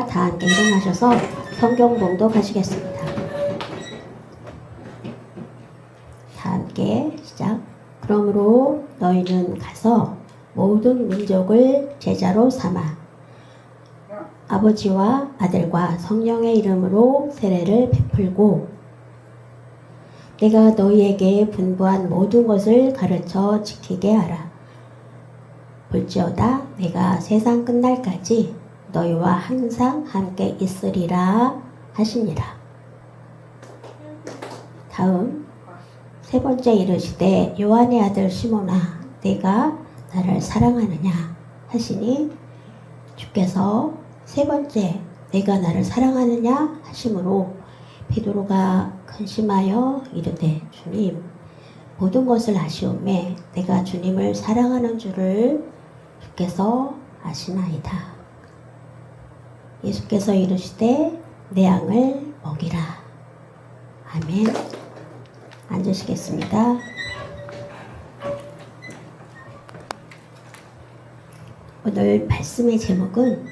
다 함께 일어나셔서 성경 봉독하시겠습니다. 다 함께 시작. 그러므로 너희는 가서 모든 민족을 제자로 삼아 아버지와 아들과 성령의 이름으로 세례를 베풀고 내가 너희에게 분부한 모든 것을 가르쳐 지키게 하라. 볼지어다 내가 세상 끝날까지 너희와 항상 함께 있으리라 하시니라. 다음 세 번째 이르시되 요한의 아들 시몬아 내가 나를 사랑하느냐 하시니 주께서 세 번째 내가 나를 사랑하느냐 하심으로 베드로가 근심하여 이르되 주님 모든 것을 아시오매 내가 주님을 사랑하는 줄을 주께서 아시나이다. 예수께서 이르시되 내 양을 먹이라. 아멘. 앉으시겠습니다. 오늘 말씀의 제목은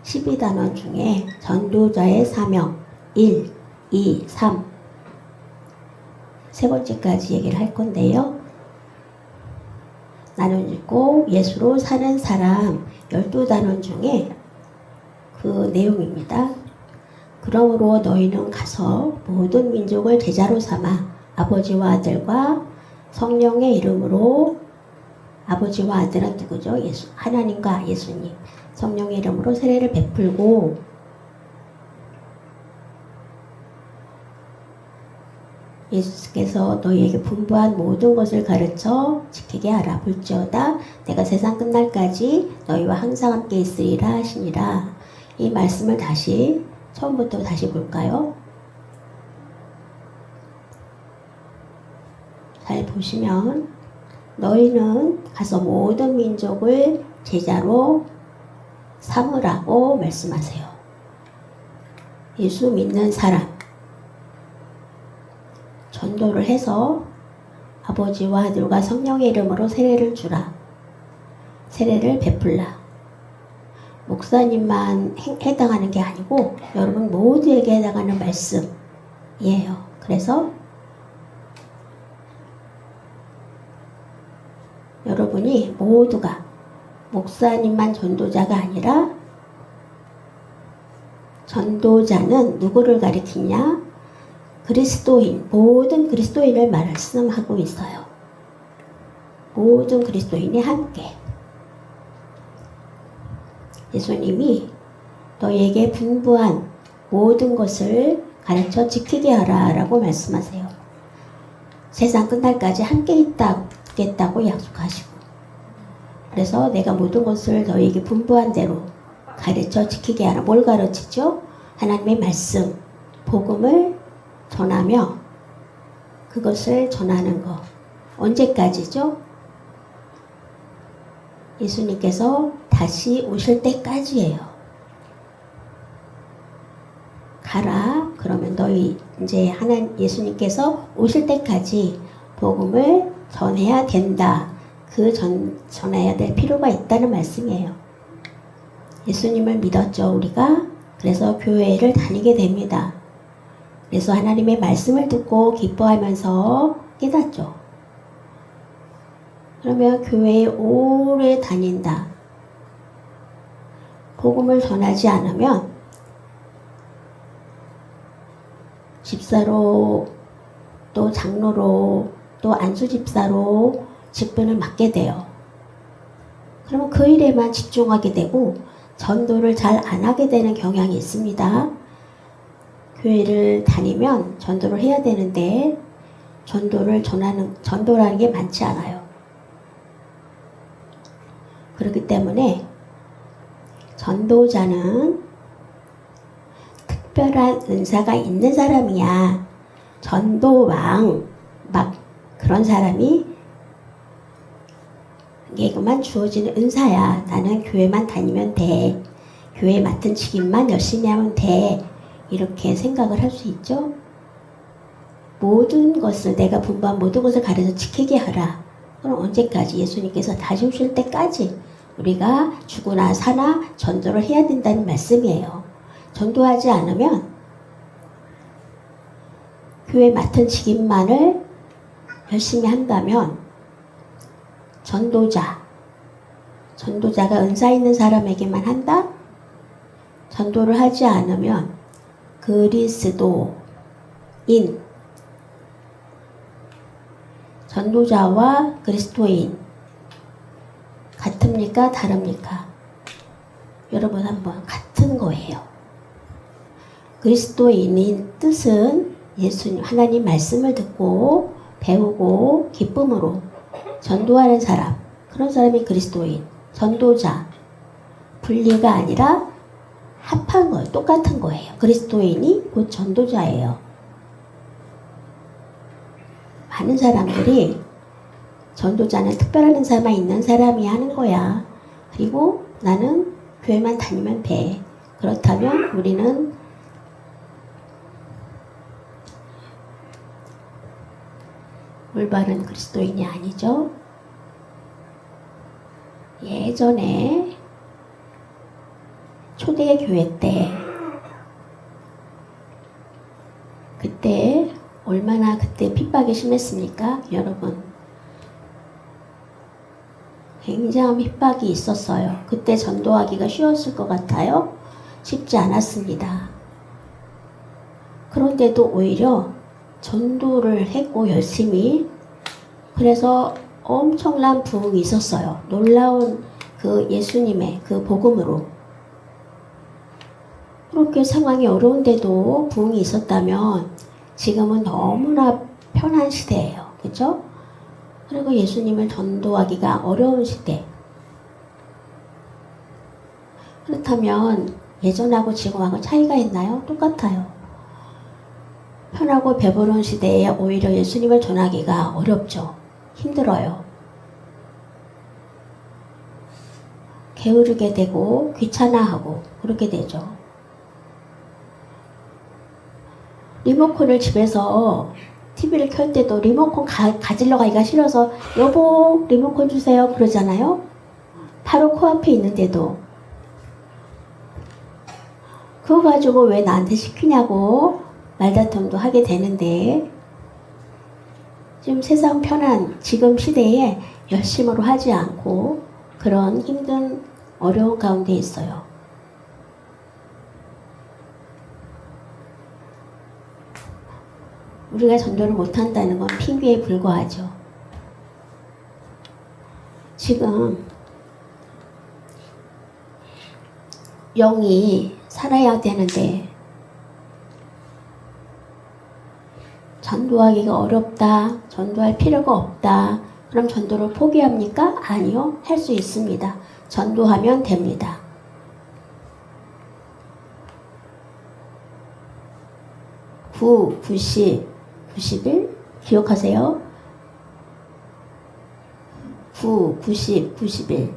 12단원 중에 전도자의 사명 1, 2, 3 세 번째까지 얘기를 할 건데요. 나누고 예수로 사는 사람 12단원 중에 그 내용입니다. 그러므로 너희는 가서 모든 민족을 제자로 삼아 아버지와 아들과 성령의 이름으로 아버지와 아들은 누구죠? 예수, 하나님과 예수님. 성령의 이름으로 세례를 베풀고 예수께서 너희에게 분부한 모든 것을 가르쳐 지키게 하라. 볼지어다 내가 세상 끝날까지 너희와 항상 함께 있으리라 하시니라. 이 말씀을 다시 처음부터 다시 볼까요? 잘 보시면 너희는 가서 모든 민족을 제자로 삼으라고 말씀하세요. 예수 믿는 사람 전도를 해서 아버지와 아들과 성령의 이름으로 세례를 주라. 세례를 베풀라. 목사님만 해당하는 게 아니고 여러분 모두에게 해당하는 말씀이에요. 그래서 여러분이 모두가 목사님만 전도자가 아니라 전도자는 누구를 가리키냐? 그리스도인, 모든 그리스도인을 말씀하고 있어요. 모든 그리스도인이 함께. 예수님이 너희에게 분부한 모든 것을 가르쳐 지키게 하라 라고 말씀하세요. 세상 끝날까지 함께 있다고 약속하시고 그래서 내가 모든 것을 너희에게 분부한 대로 가르쳐 지키게 하라. 뭘 가르치죠? 하나님의 말씀, 복음을 전하며 그것을 전하는 것. 언제까지죠? 예수님께서 다시 오실 때까지예요. 가라. 그러면 너희 이제 예수님께서 오실 때까지 복음을 전해야 된다. 전해야 될 필요가 있다는 말씀이에요. 예수님을 믿었죠, 우리가. 그래서 교회를 다니게 됩니다. 그래서 하나님의 말씀을 듣고 기뻐하면서 깨닫죠. 그러면 교회에 오래 다닌다. 복음을 전하지 않으면 집사로 또 장로로 또 안수집사로 직분을 맡게 돼요. 그러면 그 일에만 집중하게 되고 전도를 잘 안 하게 되는 경향이 있습니다. 교회를 다니면 전도를 해야 되는데 전도라는 게 많지 않아요. 그렇기 때문에 전도자는 특별한 은사가 있는 사람이야. 전도왕 막 그런 사람이 이게만 주어지는 은사야. 나는 교회만 다니면 돼. 교회 맡은 직임만 열심히 하면 돼. 이렇게 생각을 할 수 있죠. 모든 것을 내가 분부한 모든 것을 가르쳐 지키게 하라. 그럼 언제까지? 예수님께서 다시 오실 때까지 우리가 죽으나 사나 전도를 해야 된다는 말씀이에요. 전도하지 않으면 교회 맡은 직임만을 열심히 한다면 전도자가 은사 있는 사람에게만 한다? 전도를 하지 않으면 그리스도인, 전도자와 그리스도인 같습니까? 다릅니까? 여러분 한번 같은 거예요. 그리스도인인 뜻은 예수님 하나님 말씀을 듣고 배우고 기쁨으로 전도하는 사람, 그런 사람이 그리스도인, 전도자. 분리가 아니라 합한 거예요. 똑같은 거예요. 그리스도인이 곧 전도자예요. 많은 사람들이 전도자는 특별한 은사만 있는 사람이 하는 거야. 그리고 나는 교회만 다니면 돼. 그렇다면 우리는 올바른 그리스도인이 아니죠. 예전에 초대교회 때 그때 얼마나 그때 핍박이 심했습니까? 여러분 굉장한 핍박이 있었어요. 그때 전도하기가 쉬웠을 것 같아요? 쉽지 않았습니다. 그런데도 오히려 전도를 했고 열심히 그래서 엄청난 부흥이 있었어요. 놀라운 그 예수님의 그 복음으로 그렇게 상황이 어려운데도 부흥이 있었다면 지금은 너무나 편한 시대예요. 그렇죠? 그리고 예수님을 전도하기가 어려운 시대. 그렇다면 예전하고 지금하고 차이가 있나요? 똑같아요. 편하고 배부른 시대에 오히려 예수님을 전하기가 어렵죠. 힘들어요. 게으르게 되고 귀찮아하고 그렇게 되죠. 리모컨을 집에서 TV를 켤 때도 리모컨 가지러 가기가 싫어서 여보 리모컨 주세요 그러잖아요. 바로 코앞에 있는데도 그거 가지고 왜 나한테 시키냐고 말다툼도 하게 되는데 지금 세상 편한 지금 시대에 열심으로 하지 않고 그런 힘든 어려운 가운데 있어요. 우리가 전도를 못한다는 건 핑계에 불과하죠. 지금 영이 살아야 되는데 전도하기가 어렵다, 전도할 필요가 없다. 그럼 전도를 포기합니까? 아니요. 할 수 있습니다. 전도하면 됩니다. 구, 90, 91 기억하세요? 9, 90, 91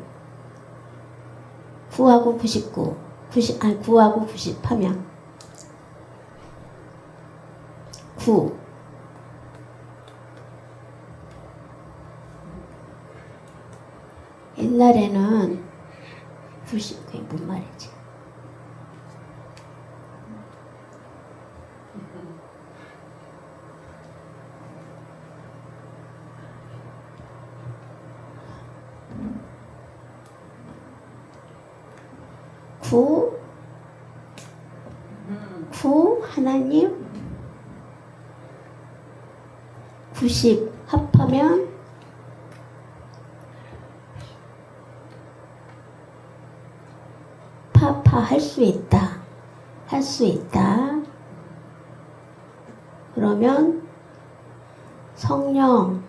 9하고 99 9하고 90 하면 9 옛날에는 90 그게 뭔 말이지? 구 하나님 90 합하면 할 수 있다. 할 수 있다. 그러면 성령님이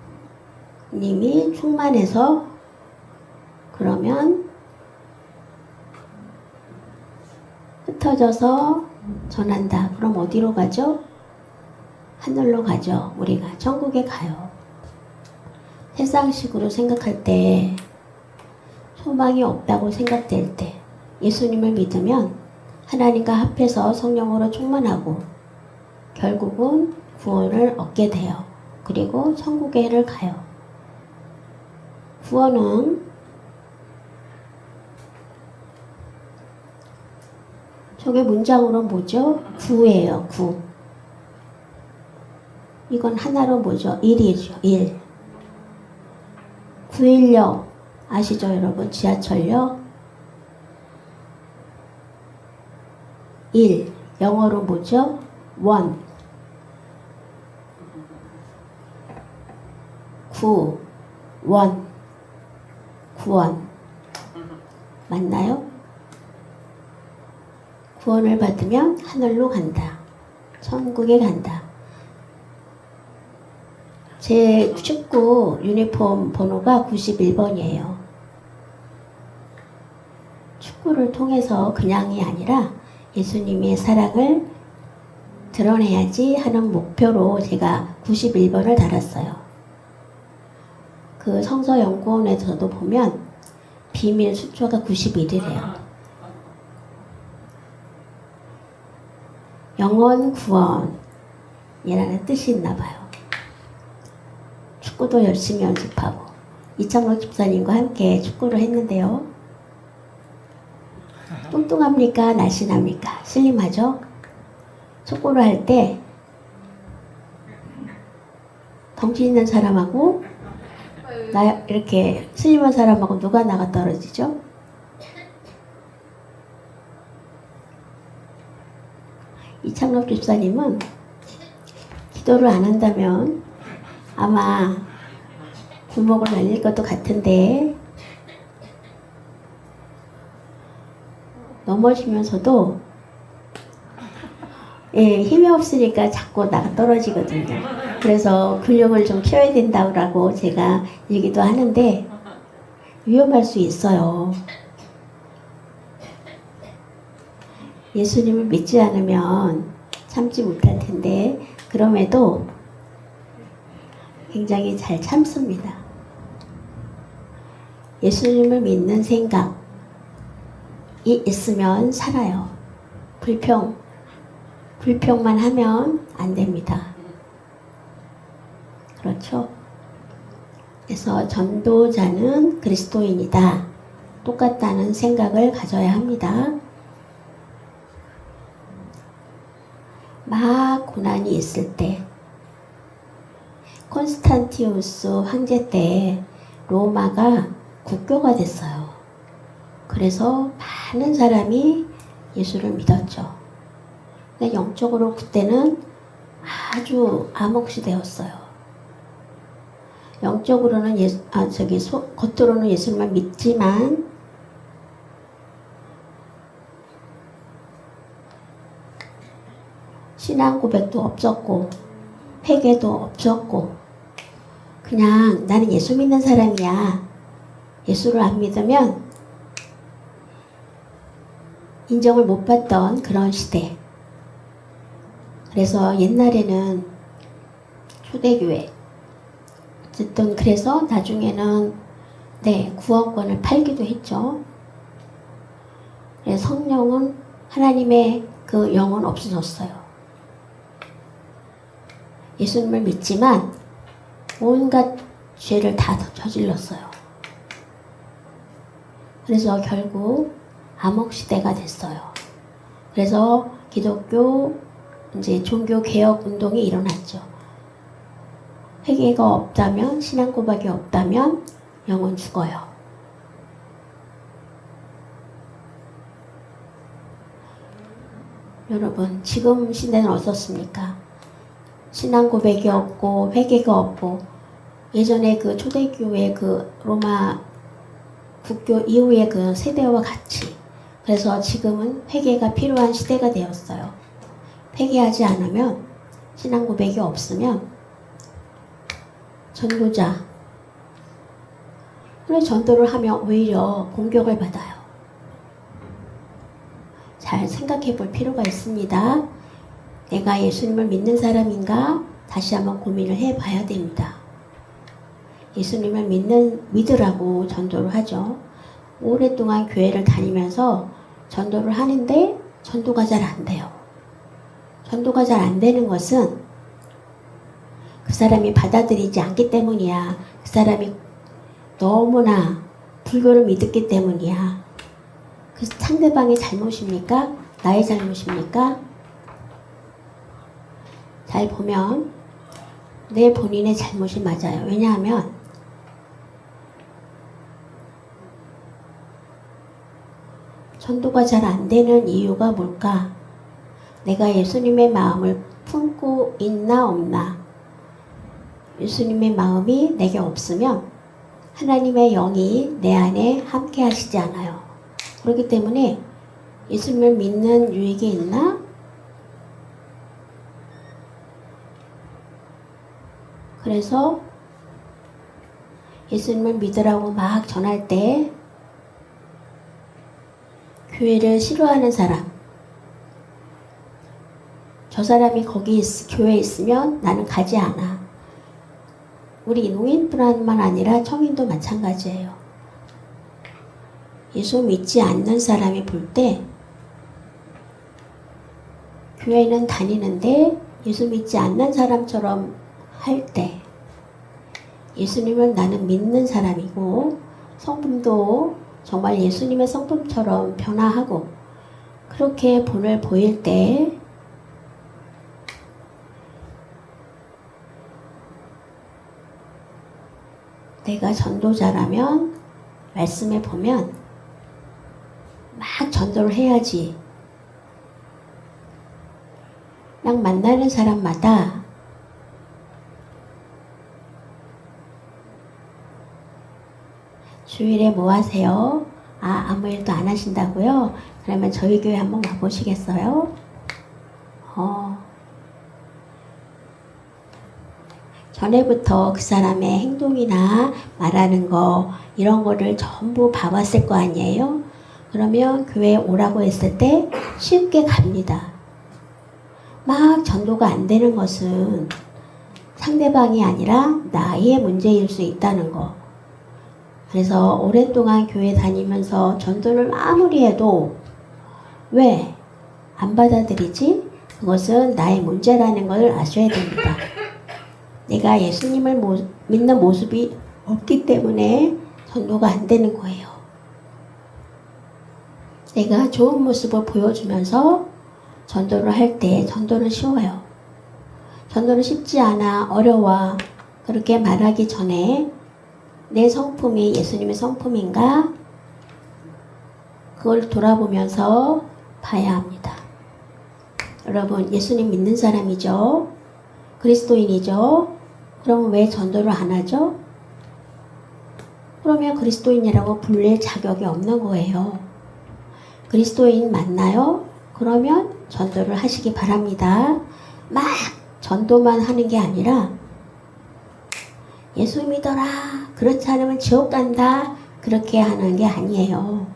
충만해서 그러면 흩어져서 전한다. 그럼 어디로 가죠? 하늘로 가죠. 우리가 천국에 가요. 세상식으로 생각할 때 소망이 없다고 생각될 때 예수님을 믿으면 하나님과 합해서 성령으로 충만하고 결국은 구원을 얻게 돼요. 그리고 천국에를 가요. 구원은 저게 문장으로 뭐죠? 구예요, 구. 이건 하나로 뭐죠? 일이죠, 일. 구일역 아시죠, 여러분? 지하철역? 일. 영어로 뭐죠? 원. 구. 원. 구원. 맞나요? 구원을 받으면 하늘로 간다. 천국에 간다. 제 축구 유니폼 번호가 91번이에요. 축구를 통해서 그냥이 아니라 예수님의 사랑을 드러내야지 하는 목표로 제가 91번을 달았어요. 그 성서연구원에서도 보면 비밀 숫자가 91이래요. 영원 구원이라는 뜻이 있나 봐요. 축구도 열심히 연습하고 이창록 집사님과 함께 축구를 했는데요. 뚱뚱합니까? 날씬합니까? 슬림하죠? 축구를 할 때 덩치 있는 사람하고 나 이렇게 슬림한 사람하고 누가 나가 떨어지죠? 이창록 집사님은 기도를 안 한다면 아마 구멍을 날릴 것도 같은데 넘어지면서도 힘이 없으니까 자꾸 나가 떨어지거든요. 그래서 근력을 좀 키워야 된다고 제가 얘기도 하는데 위험할 수 있어요. 예수님을 믿지 않으면 참지 못할 텐데 그럼에도 굉장히 잘 참습니다. 예수님을 믿는 생각이 있으면 살아요. 불평만 하면 안 됩니다. 그렇죠? 그래서 전도자는 그리스도인이다. 똑같다는 생각을 가져야 합니다. 막 고난이 있을 때 콘스탄티우스 황제 때 로마가 국교가 됐어요. 그래서 많은 사람이 예수를 믿었죠. 근데 영적으로 그때는 아주 암흑시대였어요. 영적으로는 겉으로는 예수님을 믿지만 신앙 고백도 없었고 회개도 없었고 그냥 나는 예수 믿는 사람이야. 예수를 안 믿으면 인정을 못 받던 그런 시대. 그래서 옛날에는 초대교회 어쨌든 그래서 나중에는 구원권을 팔기도 했죠. 그래서 성령은 하나님의 그 영은 없어졌어요. 예수님을 믿지만 온갖 죄를 다 저질렀어요. 그래서 결국 암흑시대가 됐어요. 그래서 기독교 종교 개혁 운동이 일어났죠. 회개가 없다면, 신앙 고백이 없다면 영은 죽어요. 여러분, 지금 시대는 어떻습니까? 신앙 고백이 없고 회개가 없고 예전에 그 초대교회 그 로마 국교 이후의 그 세대와 같이 그래서 지금은 회개가 필요한 시대가 되었어요. 회개하지 않으면 신앙 고백이 없으면 전도자 전도를 하면 오히려 공격을 받아요. 잘 생각해 볼 필요가 있습니다. 내가 예수님을 믿는 사람인가? 다시 한번 고민을 해봐야 됩니다. 예수님을 믿으라고 전도를 하죠. 오랫동안 교회를 다니면서 전도를 하는데 전도가 잘 안 돼요. 전도가 잘 안 되는 것은 그 사람이 받아들이지 않기 때문이야. 그 사람이 너무나 불교를 믿었기 때문이야. 그 상대방이 잘못입니까? 나의 잘못입니까? 잘 보면 내 본인의 잘못이 맞아요. 왜냐하면 전도가 잘 안 되는 이유가 뭘까? 내가 예수님의 마음을 품고 있나 없나? 예수님의 마음이 내게 없으면 하나님의 영이 내 안에 함께 하시지 않아요. 그렇기 때문에 예수님을 믿는 유익이 있나? 그래서 예수님을 믿으라고 막 전할 때 교회를 싫어하는 사람, 저 사람이 거기 교회에 있으면 나는 가지 않아. 우리 농인뿐만 아니라 청인도 마찬가지예요. 예수 믿지 않는 사람이 볼 때 교회는 다니는데 예수 믿지 않는 사람처럼 할 때 예수님을 나는 믿는 사람이고 성품도 정말 예수님의 성품처럼 변화하고 그렇게 본을 보일 때 내가 전도자라면 말씀에 보면 막 전도를 해야지. 그냥 만나는 사람마다 주일에 뭐 하세요? 아무 일도 안 하신다고요? 그러면 저희 교회 한번 와보시겠어요? 전에부터 그 사람의 행동이나 말하는 거 이런 거를 전부 봐봤을 거 아니에요? 그러면 교회에 오라고 했을 때 쉽게 갑니다. 막 전도가 안 되는 것은 상대방이 아니라 나의 문제일 수 있다는 거. 그래서 오랫동안 교회 다니면서 전도를 아무리 해도 왜 안 받아들이지? 그것은 나의 문제라는 걸 아셔야 됩니다. 내가 예수님을 믿는 모습이 없기 때문에 전도가 안 되는 거예요. 내가 좋은 모습을 보여주면서 전도를 할 때 전도는 쉬워요. 전도는 쉽지 않아, 어려워. 그렇게 말하기 전에 내 성품이 예수님의 성품인가? 그걸 돌아보면서 봐야 합니다. 여러분, 예수님 믿는 사람이죠? 그리스도인이죠? 그럼 왜 전도를 안 하죠? 그러면 그리스도인이라고 불릴 자격이 없는 거예요. 그리스도인 맞나요? 그러면 전도를 하시기 바랍니다. 막 전도만 하는 게 아니라 예수 믿어라. 그렇지 않으면 지옥 간다. 그렇게 하는 게 아니에요.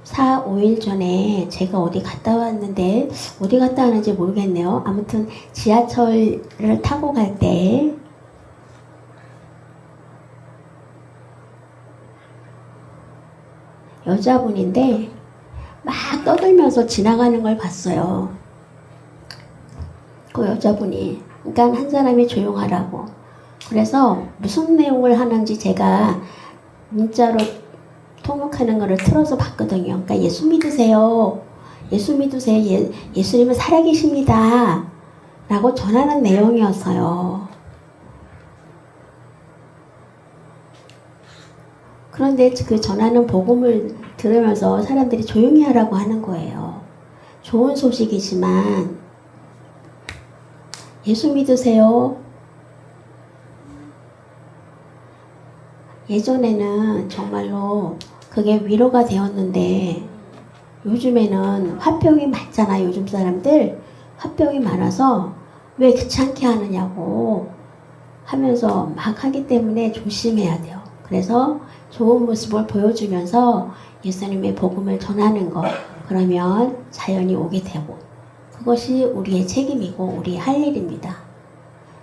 4, 5일 전에 제가 어디 갔다 왔는데 어디 갔다 왔는지 모르겠네요. 아무튼 지하철을 타고 갈 때 여자분인데 막 떠들면서 지나가는 걸 봤어요. 그 여자분이. 그러니까 한 사람이 조용하라고. 그래서 무슨 내용을 하는지 제가 문자로 통역하는 거를 틀어서 봤거든요. 그러니까 예수 믿으세요. 예수 믿으세요. 예수님은 살아계십니다. 라고 전하는 내용이었어요. 그런데 그 전하는 복음을 들으면서 사람들이 조용히 하라고 하는 거예요. 좋은 소식이지만 예수 믿으세요. 예전에는 정말로 그게 위로가 되었는데 요즘에는 화병이 많잖아. 요즘 사람들 화병이 많아서 왜 귀찮게 하느냐고 하면서 막 하기 때문에 조심해야 돼요. 그래서 좋은 모습을 보여주면서 예수님의 복음을 전하는 것, 그러면 자연히 오게 되고 그것이 우리의 책임이고 우리의 할 일입니다.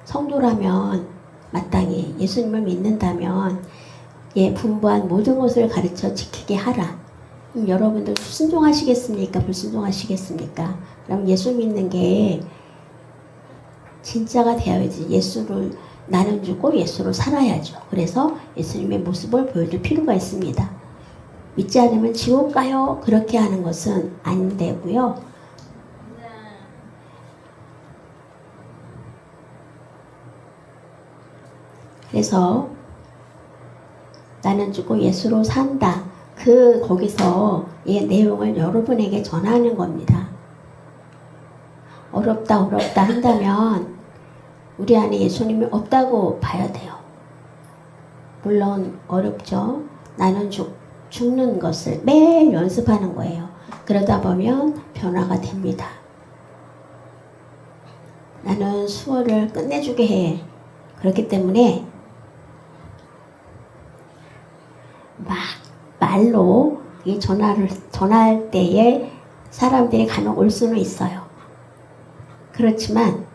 성도라면 마땅히 예수님을 믿는다면 분부한 모든 것을 가르쳐 지키게 하라. 여러분들 순종하시겠습니까? 불순종하시겠습니까? 그럼 예수 믿는 게 진짜가 되어야지. 예수를 나눠주고 예수로 살아야죠. 그래서 예수님의 모습을 보여줄 필요가 있습니다. 믿지 않으면 지옥 가요. 그렇게 하는 것은 안 되고요. 그래서 나는 죽고 예수로 산다. 거기서 이 내용을 여러분에게 전하는 겁니다. 어렵다 한다면 우리 안에 예수님이 없다고 봐야 돼요. 물론 어렵죠. 나는 죽는 것을 매일 연습하는 거예요. 그러다 보면 변화가 됩니다. 나는 수어를 끝내주게 해. 그렇기 때문에 막 말로 이 전할 때에 사람들이 간혹 올 수는 있어요. 그렇지만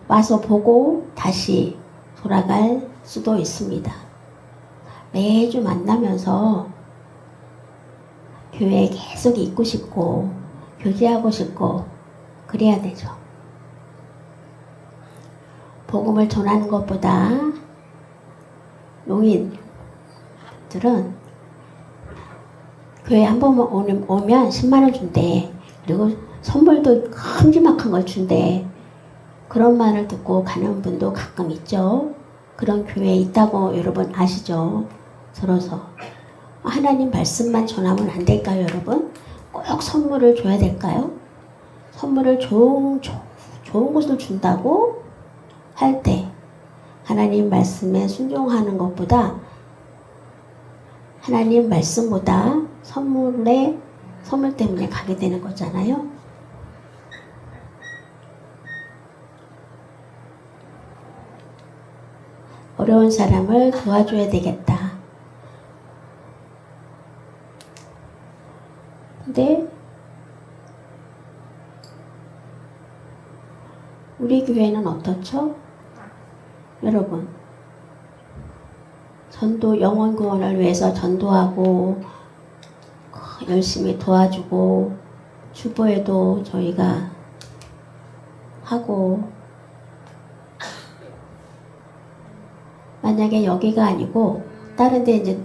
와서 보고 다시 돌아갈 수도 있습니다. 매주 만나면서 교회에 계속 있고 싶고 교제하고 싶고 그래야 되죠. 복음을 전하는 것보다 노인들은 교회 한 번 오면 10만 원 준대. 그리고 선물도 큼지막한 걸 준대. 그런 말을 듣고 가는 분도 가끔 있죠. 그런 교회에 있다고 여러분 아시죠? 들어서 하나님 말씀만 전하면 안 될까요, 여러분? 꼭 선물을 줘야 될까요? 선물을 좋은 것을 준다고 할 때 하나님 말씀에 순종하는 것보다 하나님 말씀보다 선물 때문에 가게 되는 거잖아요. 어려운 사람을 도와줘야 되겠다. 근데 우리 교회는 어떻죠? 여러분, 영혼 구원을 위해서 전도하고 열심히 도와주고 주보에도 저희가 하고, 만약에 여기가 아니고 다른 데 이제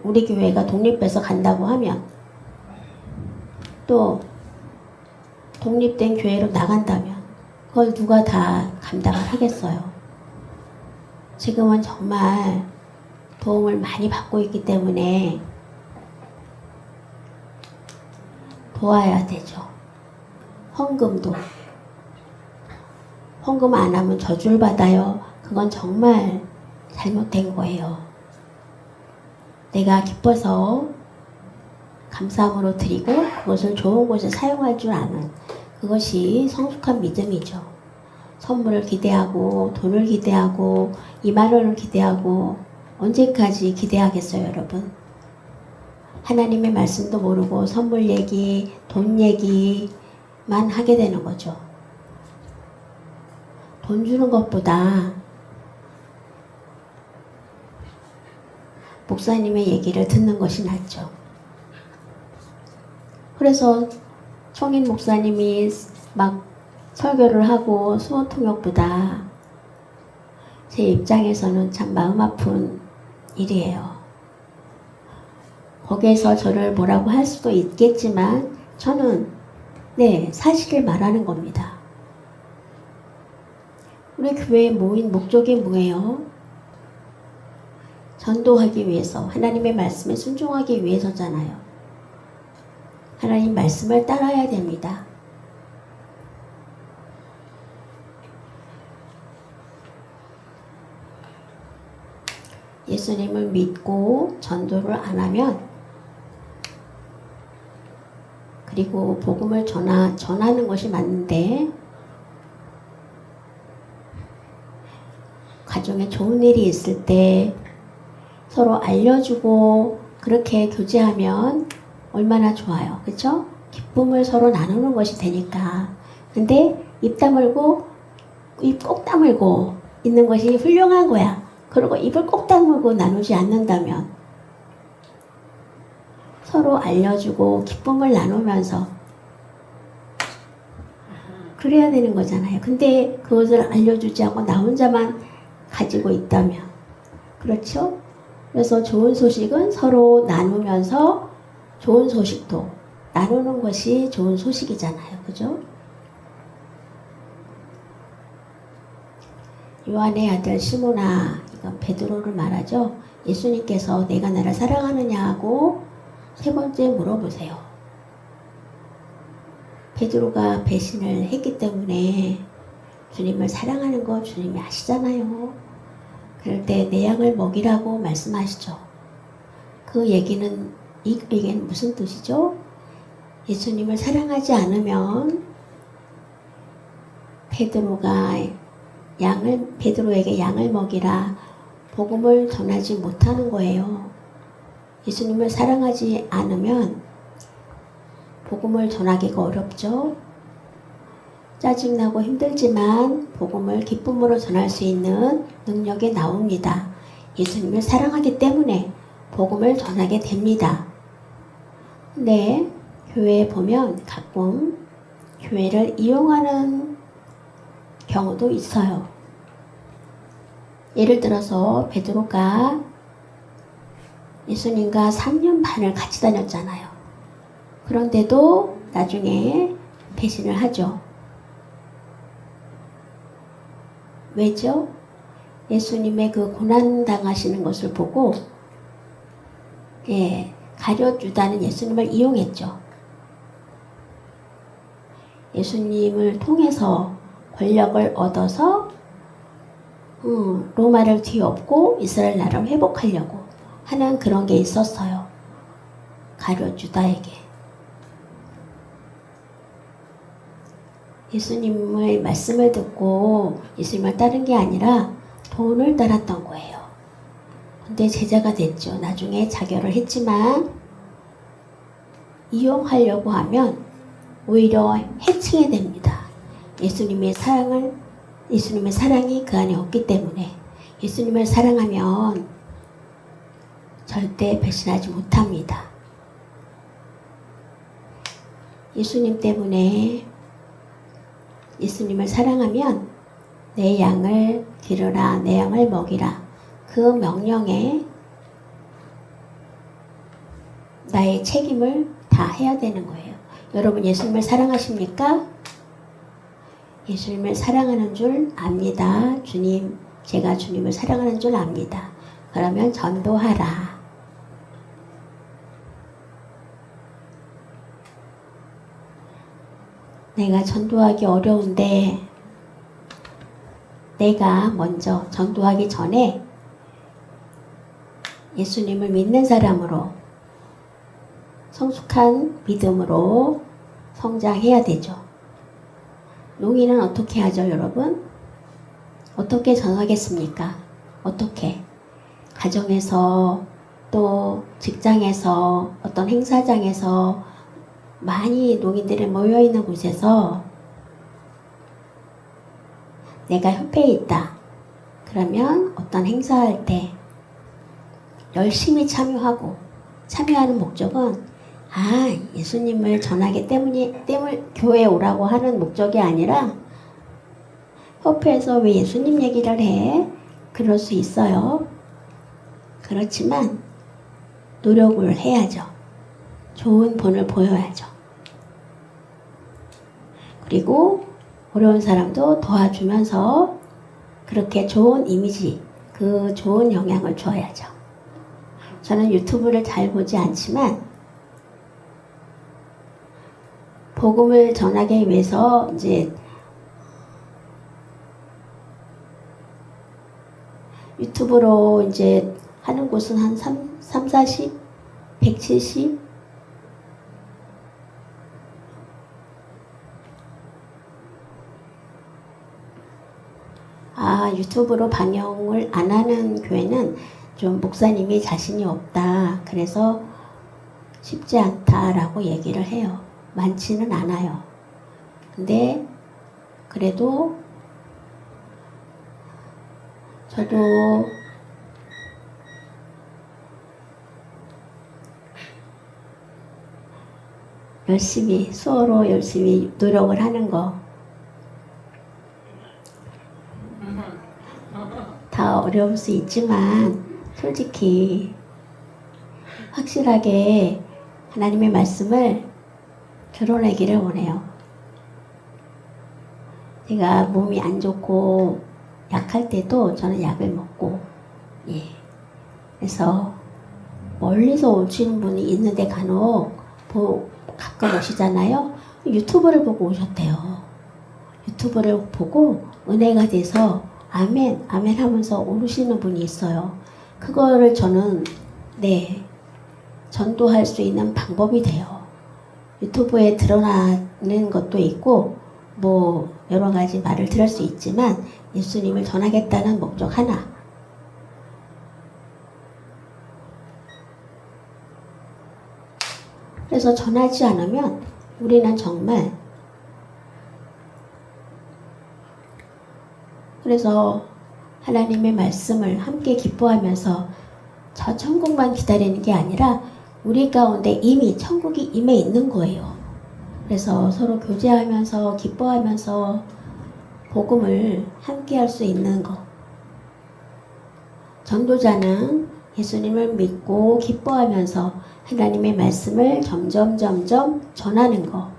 우리 교회가 독립해서 간다고 하면, 또 독립된 교회로 나간다면 그걸 누가 다 감당을 하겠어요? 지금은 정말 도움을 많이 받고 있기 때문에 도와야 되죠. 헌금 안 하면 저주를 받아요. 그건 정말 잘못된 거예요. 내가 기뻐서 감사함으로 드리고 그것을 좋은 곳에 사용할 줄 아는 그것이 성숙한 믿음이죠. 선물을 기대하고 돈을 기대하고 2만 원을 기대하고 언제까지 기대하겠어요, 여러분? 하나님의 말씀도 모르고 선물 얘기, 돈 얘기만 하게 되는 거죠. 돈 주는 것보다 목사님의 얘기를 듣는 것이 낫죠. 그래서 청인 목사님이 막 설교를 하고 수어 통역보다 제 입장에서는 참 마음 아픈 일이에요. 거기에서 저를 뭐라고 할 수도 있겠지만 저는 사실을 말하는 겁니다. 우리 교회에 모인 목적이 뭐예요? 전도하기 위해서, 하나님의 말씀에 순종하기 위해서잖아요. 하나님 말씀을 따라야 됩니다. 예수님을 믿고 전도를 안 하면, 그리고 복음을 전하는 것이 맞는데 가정에 좋은 일이 있을 때 서로 알려주고 그렇게 교제하면 얼마나 좋아요. 그렇죠? 기쁨을 서로 나누는 것이 되니까. 근데 입 꼭 다물고 있는 것이 훌륭한 거야. 그리고 입을 꼭 다물고 나누지 않는다면 서로 알려주고 기쁨을 나누면서 그래야 되는 거잖아요. 근데 그것을 알려주지 않고 나 혼자만 가지고 있다면, 그렇죠? 그래서 좋은 소식은 서로 나누면서 좋은 소식도 나누는 것이 좋은 소식이잖아요. 그죠? 요한의 아들 시몬아, 이건 베드로를 말하죠. 예수님께서 내가 나를 사랑하느냐고 세 번째 물어보세요. 베드로가 배신을 했기 때문에 주님을 사랑하는 거 주님이 아시잖아요. 그럴 때 내 양을 먹이라고 말씀하시죠. 그 얘기는, 이 얘기는 무슨 뜻이죠? 예수님을 사랑하지 않으면 베드로에게 양을 먹이라 복음을 전하지 못하는 거예요. 예수님을 사랑하지 않으면 복음을 전하기가 어렵죠. 짜증나고 힘들지만 복음을 기쁨으로 전할 수 있는 능력이 나옵니다. 예수님을 사랑하기 때문에 복음을 전하게 됩니다. 근데 교회에 보면 가끔 교회를 이용하는 경우도 있어요. 예를 들어서 베드로가 예수님과 3년 반을 같이 다녔잖아요. 그런데도 나중에 배신을 하죠. 왜죠? 예수님의 그 고난당하시는 것을 보고 가룟유다는 예수님을 이용했죠. 예수님을 통해서 권력을 얻어서 로마를 뒤엎고 이스라엘 나라를 회복하려고 하는 그런 게 있었어요. 가룟유다에게. 예수님의 말씀을 듣고 예수님을 따른 게 아니라 돈을 따랐던 거예요. 근데 제자가 됐죠. 나중에 자결을 했지만 이용하려고 하면 오히려 해치게 됩니다. 예수님의 사랑이 그 안에 없기 때문에 예수님을 사랑하면 절대 배신하지 못합니다. 예수님 때문에 예수님을 사랑하면 내 양을 기르라, 내 양을 먹이라. 그 명령에 나의 책임을 다 해야 되는 거예요. 여러분 예수님을 사랑하십니까? 예수님을 사랑하는 줄 압니다. 제가 주님을 사랑하는 줄 압니다. 그러면 전도하라. 내가 전도하기 어려운데 내가 먼저 전도하기 전에 예수님을 믿는 사람으로 성숙한 믿음으로 성장해야 되죠. 농인은 어떻게 하죠, 여러분? 어떻게 전하겠습니까? 어떻게? 가정에서 또 직장에서 어떤 행사장에서 많이 농인들이 모여있는 곳에서 내가 협회에 있다. 그러면 어떤 행사할 때 열심히 참여하는 목적은 예수님을 전하기 때문에 교회에 오라고 하는 목적이 아니라 협회에서 왜 예수님 얘기를 해? 그럴 수 있어요. 그렇지만 노력을 해야죠. 좋은 본을 보여야죠. 그리고 어려운 사람도 도와주면서 그렇게 좋은 이미지, 그 좋은 영향을 줘야죠. 저는 유튜브를 잘 보지 않지만 복음을 전하기 위해서 이제 유튜브로 이제 하는 곳은 한 40, 170? 유튜브로 방영을 안 하는 교회는 좀 목사님이 자신이 없다. 그래서 쉽지 않다라고 얘기를 해요. 많지는 않아요. 근데 그래도 저도 수어로 열심히 노력을 하는 거 다 어려울 수 있지만 솔직히 확실하게 하나님의 말씀을 드러내기를 원해요. 제가 몸이 안 좋고 약할 때도 저는 약을 먹고, 예. 그래서 멀리서 오시는 분이 있는데 간혹 가끔 오시잖아요. 유튜브를 보고 오셨대요. 유튜브를 보고 은혜가 돼서 아멘, 아멘 하면서 오르시는 분이 있어요. 그거를 저는 전도할 수 있는 방법이 돼요. 유튜브에 드러나는 것도 있고 뭐 여러 가지 말을 들을 수 있지만 예수님을 전하겠다는 목적 하나. 그래서 전하지 않으면 우리는 정말 그래서 하나님의 말씀을 함께 기뻐하면서 저 천국만 기다리는 게 아니라 우리 가운데 이미 천국이 임해 있는 거예요. 그래서 서로 교제하면서 기뻐하면서 복음을 함께 할 수 있는 거. 전도자는 예수님을 믿고 기뻐하면서 하나님의 말씀을 점점 전하는 거.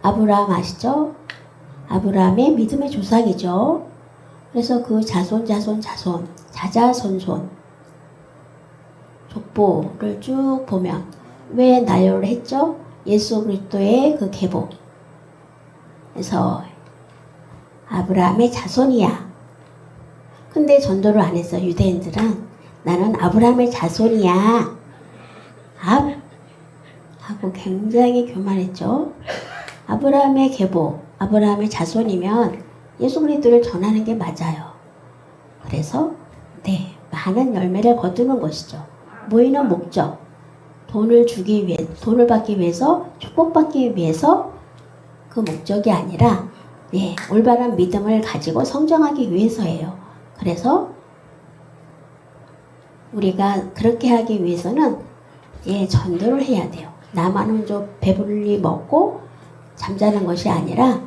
아브라함 아시죠? 아브라함의 믿음의 조상이죠. 그래서 그 자자손손 족보를 쭉 보면 왜 나열을 했죠? 예수 그리스도의 그 계보. 그래서 아브라함의 자손이야. 근데 전도를 안 했어. 유대인들은 나는 아브라함의 자손이야. 하고 굉장히 교만했죠. 아브라함의 계보, 아브라함의 자손이면 예수 그리스도를 전하는 게 맞아요. 그래서 많은 열매를 거두는 것이죠. 모이는 목적, 돈을 받기 위해서, 축복받기 위해서 그 목적이 아니라 올바른 믿음을 가지고 성장하기 위해서예요. 그래서 우리가 그렇게 하기 위해서는 전도를 해야 돼요. 나만 혼자 배불리 먹고 잠자는 것이 아니라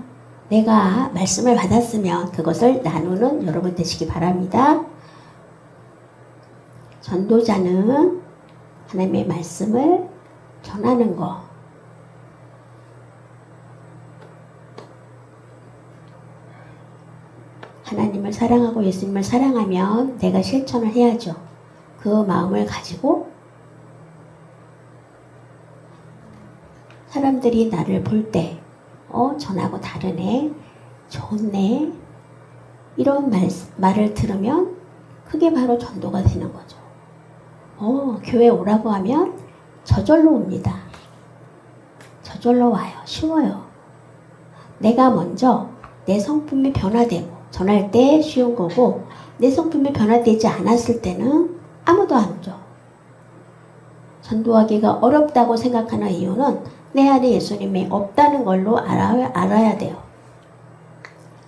내가 말씀을 받았으면 그것을 나누는 여러분 되시기 바랍니다. 전도자는 하나님의 말씀을 전하는 거. 하나님을 사랑하고 예수님을 사랑하면 내가 실천을 해야죠. 그 마음을 가지고 사람들이 나를 볼 때 전하고 다르네, 좋네 이런 말을 들으면 그게 바로 전도가 되는 거죠. 교회 오라고 하면 저절로 옵니다. 저절로 와요. 쉬워요. 내가 먼저 내 성품이 변화되고 전할 때 쉬운 거고 내 성품이 변화되지 않았을 때는 아무도 안 오죠. 전도하기가 어렵다고 생각하는 이유는 내 안에 예수님이 없다는 걸로 알아야 돼요.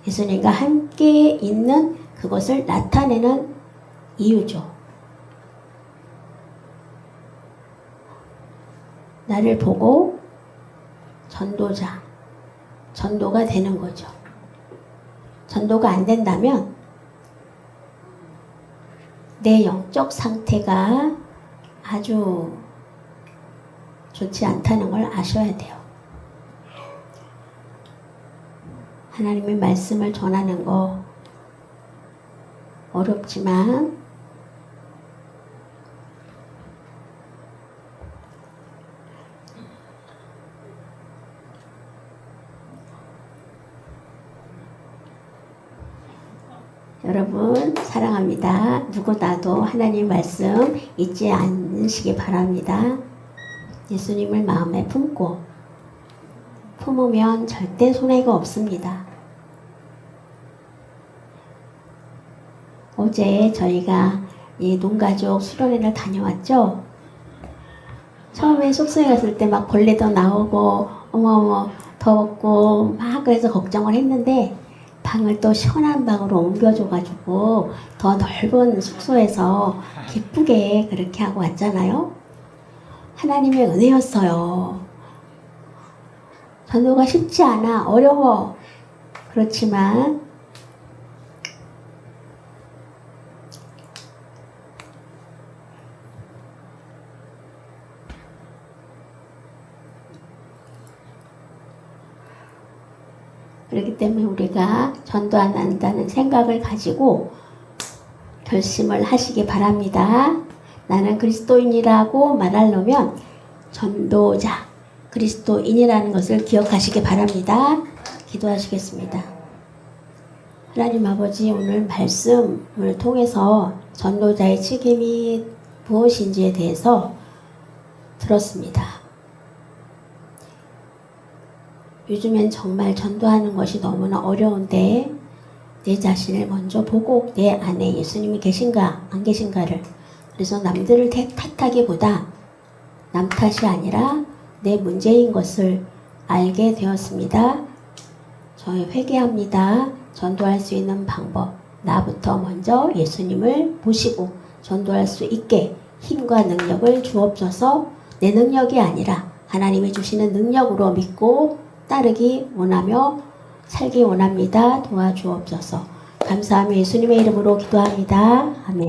예수님과 함께 있는 그것을 나타내는 이유죠. 나를 보고 전도가 되는 거죠. 전도가 안 된다면 내 영적 상태가 아주 좋지 않다는 걸 아셔야 돼요. 하나님의 말씀을 전하는 거 어렵지만 여러분 사랑합니다. 누구나도 하나님 말씀 잊지 않으시기 바랍니다. 예수님을 마음에 품으면 절대 손해가 없습니다. 어제 저희가 이 논가족 수련회를 다녀왔죠. 처음에 숙소에 갔을 때 막 벌레도 나오고 어머어머 더웠고 막 그래서 걱정을 했는데 방을 또 시원한 방으로 옮겨줘가지고 더 넓은 숙소에서 기쁘게 그렇게 하고 왔잖아요. 하나님의 은혜였어요. 전도가 쉽지 않아. 어려워. 그렇지만 그렇기 때문에 우리가 전도 안 한다는 생각을 가지고 결심을 하시기 바랍니다. 나는 그리스도인이라고 말하려면 전도자, 그리스도인이라는 것을 기억하시기 바랍니다. 기도하시겠습니다. 하나님 아버지, 오늘 말씀을 통해서 전도자의 책임이 무엇인지에 대해서 들었습니다. 요즘엔 정말 전도하는 것이 너무나 어려운데 내 자신을 먼저 보고 내 안에 예수님이 계신가 안 계신가를, 그래서 남들을 탓하기보다 남 탓이 아니라 내 문제인 것을 알게 되었습니다. 저희 회개합니다. 전도할 수 있는 방법, 나부터 먼저 예수님을 보시고 전도할 수 있게 힘과 능력을 주옵소서. 내 능력이 아니라 하나님이 주시는 능력으로 믿고 따르기 원하며 살기 원합니다. 도와주옵소서. 감사하며 예수님의 이름으로 기도합니다. 아멘.